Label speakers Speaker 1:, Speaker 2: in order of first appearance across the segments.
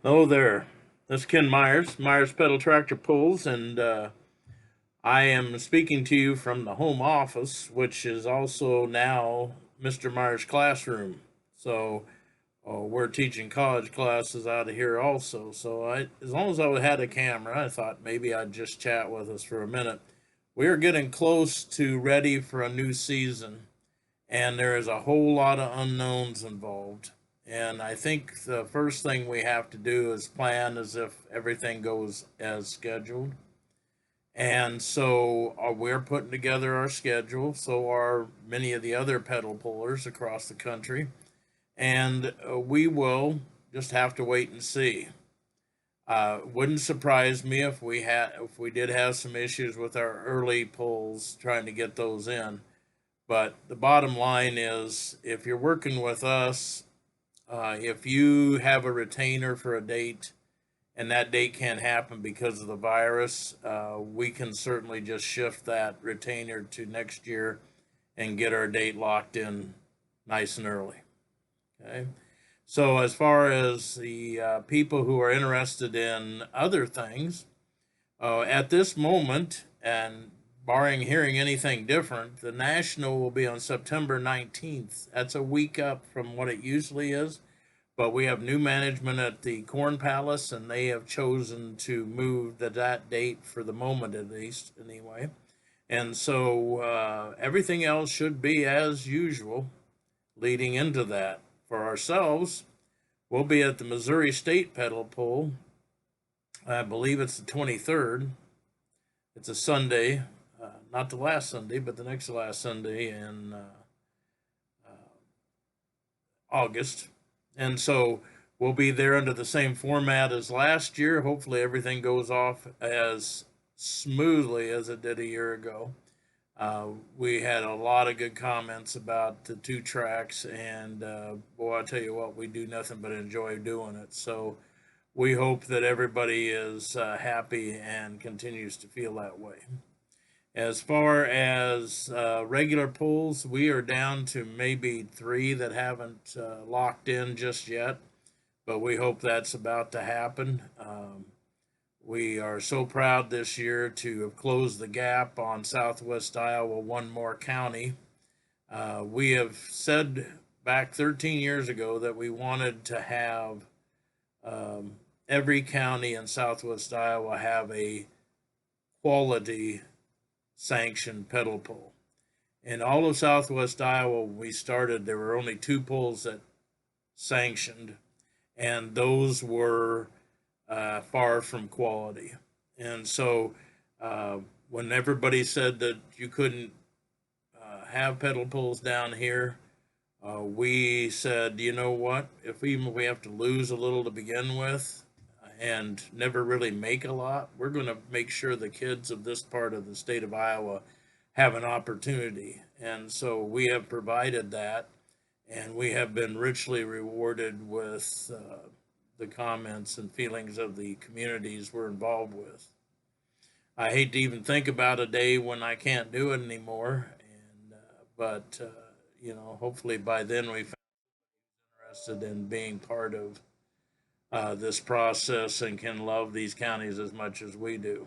Speaker 1: Hello there. This is Ken Myers, Myers Pedal Tractor Pulls, and I am speaking to you from the home office, which is also now Mr. Myers' classroom. So we're teaching college classes out of here also. As long as I had a camera, I thought maybe I'd just chat with us for a minute. We are getting close to ready for a new season, and there is a whole lot of unknowns involved. And I think the first thing we have to do is plan as if everything goes as scheduled. And so we're putting together our schedule. So are many of the other pedal pullers across the country. And we will just have to wait and see. Wouldn't surprise me if we did have some issues with our early pulls trying to get those in. But the bottom line is, if you're working with us, if you have a retainer for a date and that date can't happen because of the virus, we can certainly just shift that retainer to next year and get our date locked in nice and early. Okay. So, as far as the people who are interested in other things, at this moment, and barring hearing anything different, the National will be on September 19th. That's a week up from what it usually is. But we have new management at the Corn Palace, and they have chosen to move that date for the moment, at least, anyway. And so everything else should be as usual leading into that. For ourselves, we'll be at the Missouri State Pedal Pull. I believe it's the 23rd. It's a Sunday, not the last Sunday, but the next last Sunday in August. And so we'll be there under the same format as last year. Hopefully, everything goes off as smoothly as it did a year ago. We had a lot of good comments about the two tracks, and boy, I tell you what, we do nothing but enjoy doing it. So we hope that everybody is happy and continues to feel that way. As far as regular pulls, we are down to maybe three that haven't locked in just yet, but we hope that's about to happen. We are so proud this year to have closed the gap on Southwest Iowa, one more county. We have said back 13 years ago that we wanted to have every county in Southwest Iowa have a quality sanctioned pedal pull. In all of Southwest Iowa, when we started, there were only two pulls that sanctioned, and those were far from quality. And so when everybody said that you couldn't have pedal pulls down here, we said, you know what? If even we have to lose a little to begin with and never really make a lot, we're going to make sure the kids of this part of the state of Iowa have an opportunity. And so we have provided that, and we have been richly rewarded with the comments and feelings of the communities we're involved with. I hate to even think about a day when I can't do it anymore, and but you know, hopefully by then we've interested in being part of this process and can love these counties as much as we do.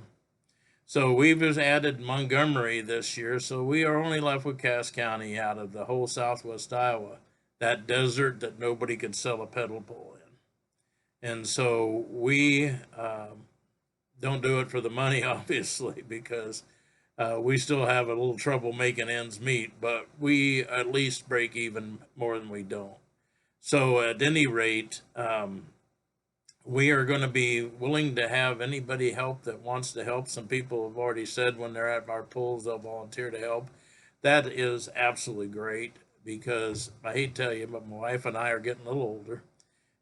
Speaker 1: So we've just added Montgomery this year, so we are only left with Cass County out of the whole Southwest Iowa, that desert that nobody could sell a pedal pull in. And so we don't do it for the money, obviously, because we still have a little trouble making ends meet, but we at least break even more than we don't. So at any rate, we are going to be willing to have anybody help that wants to help. Some people have already said when they're at our pulls, they'll volunteer to help. That is absolutely great because I hate to tell you, but my wife and I are getting a little older,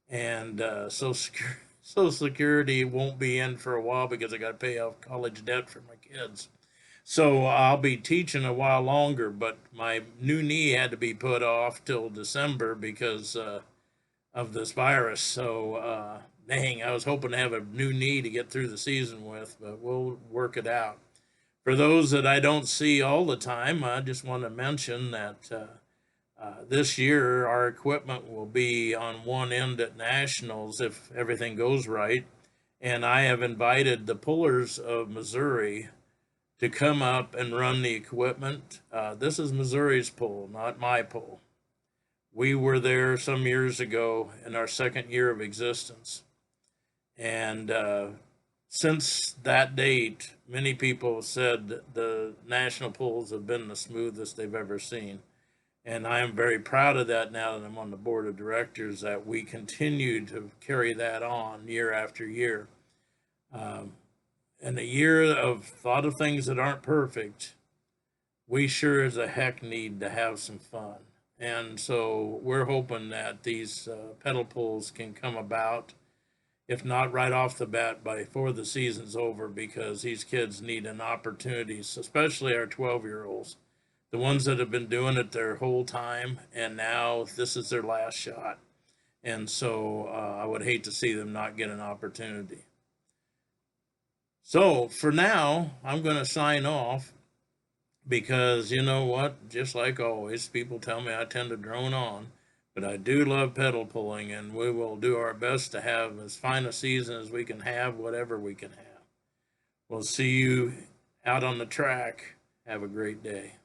Speaker 1: and Social Security won't be in for a while because I got to pay off college debt for my kids. So I'll be teaching a while longer, but my new knee had to be put off till December because of this virus. So, dang, I was hoping to have a new knee to get through the season with, but we'll work it out. For those that I don't see all the time, I just want to mention that This year, our equipment will be on one end at Nationals if everything goes right. And I have invited the pullers of Missouri to come up and run the equipment. This is Missouri's pull, not my pull. We were there some years ago in our second year of existence. And since that date, many people said that the national pulls have been the smoothest they've ever seen. And I am very proud of that now that I'm on the board of directors, that we continue to carry that on year after year. Um, in a year of a lot of things that aren't perfect, we sure as a heck need to have some fun. And so we're hoping that these pedal pulls can come about, if not right off the bat, before the season's over, because these kids need an opportunity, especially our 12-year-olds, the ones that have been doing it their whole time, and now this is their last shot. And so I would hate to see them not get an opportunity. So for now, I'm going to sign off because you know what? Just like always, people tell me I tend to drone on, but I do love pedal pulling, and we will do our best to have as fine a season as we can have, whatever we can have. We'll see you out on the track. Have a great day.